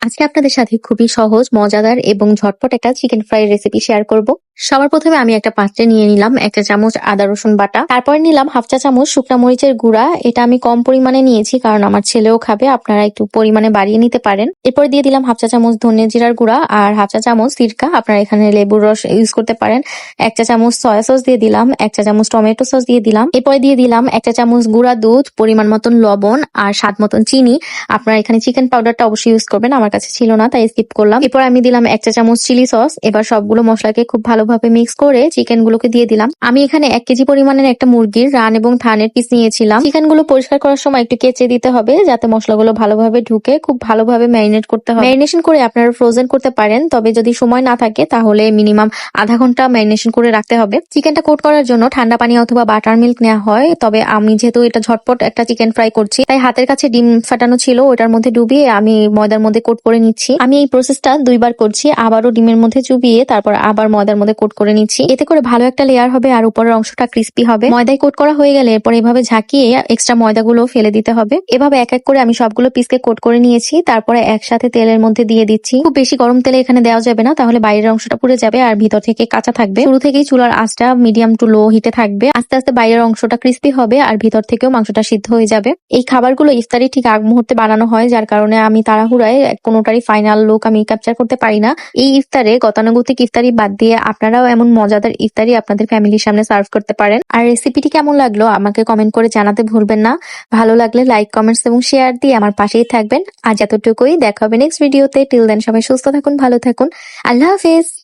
আজকে আপনাদের সাথে খুবই সহজ, মজাদার এবং ঝটপট একটা চিকেন ফ্রাই রেসিপি শেয়ার করব। সবার প্রথমে আমি একটা পাত্রে নিয়ে নিলাম 1 চা চামচ আদা রসুন বাটা, তারপর নিলাম 1/2 চা চামচ শুকনা মরিচের গুঁড়া। এটা আমি কম পরিমাণে নিয়েছি কারণ আমার ছেলেও খাবে, আপনারা একটু পরিমাণে বাড়িয়ে নিতে পারেন। এরপর দিয়ে দিলাম 1/2 চা চামচ ধনে জিরার গুঁড়া আর 1/2 চা চামচ সিরকা, আপনারা এখানে লেবুর রস ইউজ করতে পারেন। 1 চা চামচ সয়া সস দিয়ে দিলাম, 1 চা চামচ টমেটো সস দিয়ে দিলাম। এরপরে দিয়ে দিলাম 1 চা চামচ গুঁড়া দুধ, পরিমাণ মতন লবণ আর স্বাদ মতন চিনি। আপনারা এখানে চিকেন পাউডারটা অবশ্যই ইউজ করবেন, আমার কাছে ছিল না তাই স্কিপ করলাম। এরপর আমি দিলাম 1 চা চামচ চিলি সস। এবার সবগুলো মশলাকে খুব ভালোভাবে মিক্স করে চিকেন গুলোকে দিয়ে দিলাম। আমি এখানে 1 কেজি পরিমাণের একটা মুরগির রান এবং থানের পিস নিয়েছিলাম। চিকেন গুলো পরিষ্কার করার সময় একটু কেচে দিতে হবে যাতে মশলাগুলো ভালোভাবে ঢুকে। খুব ভালোভাবে ম্যারিনেট করতে হবে। ম্যারিনেশন করে আপনারা ফ্রোজেন করতে পারেন, তবে যদি সময় না থাকে তাহলে মিনিমাম আধা ঘন্টা ম্যারিনেশন করে রাখতে হবে। চিকেনটা কোট করার জন্য ঠান্ডা পানি অথবা বাটার মিল্ক নেওয়া হয়, তবে আমি যেহেতু এটা ঝটপট একটা চিকেন ফ্রাই করছি তাই হাতের কাছে ডিম ফাটানো ছিল, ওটার মধ্যে ডুবিয়ে আমি ময়দার মধ্যে কোট করে নিচ্ছি। আমি এই প্রসেসটা 2 বার করছি, আবারও ডিমের মধ্যে চুবিয়ে তারপর আবার ময়দার মধ্যে কোট করে নিচ্ছি। এতে করে ভালো একটা লেয়ার হবে আর উপরের অংশটা ক্রিস্পি হবে। ময়দায় কোট করা হয়ে গেলে এরপর এভাবে ঝাঁকিয়ে এক্সট্রা ময়দাগুলো ফেলে দিতে হবে। এভাবে এক এক করে আমি সবগুলো পিসকে কোট করে নিয়েছি, তারপরে একসাথে তেলের মধ্যে দিয়ে দিচ্ছি। খুব বেশি গরম তেলে এখানে দেওয়া যাবে না, তাহলে বাইরের অংশটা পুড়ে যাবে আর ভিতর থেকে কাঁচা থাকবে। শুরু থেকেই চুলার আঁচটা মিডিয়াম টু লো হিটে থাকবে, আস্তে আস্তে বাইরের অংশটা ক্রিস্পি হবে আর ভিতর থেকেও মাংসটা সিদ্ধ হয়ে যাবে। এই খাবারগুলো ইফতারি ঠিক আগ মুহূর্তে বানানো হয়, যার কারণে আমি তাড়াহুড়ায় কোনোটারই ফাইনাল লুক আমি ক্যাপচার করতে পারি না। এই ইফতারে গতানুগতিক ইফতারি বাদ দিয়ে আপনারাও এমন মজাদার ইফতারি আপনাদের ফ্যামিলির সামনে সার্ভ করতে পারেন। আর রেসিপিটি কেমন লাগলো আমাকে কমেন্ট করে জানাতে ভুলবেন না। ভালো লাগলে লাইক, কমেন্টস এবং শেয়ার দিয়ে আমার পাশেই থাকবেন। আজ এতটুকুই, দেখা হবে নেক্সট ভিডিওতে। টিল দেন সবাই সুস্থ থাকুন, ভালো থাকুন। আল্লাহ হাফেজ।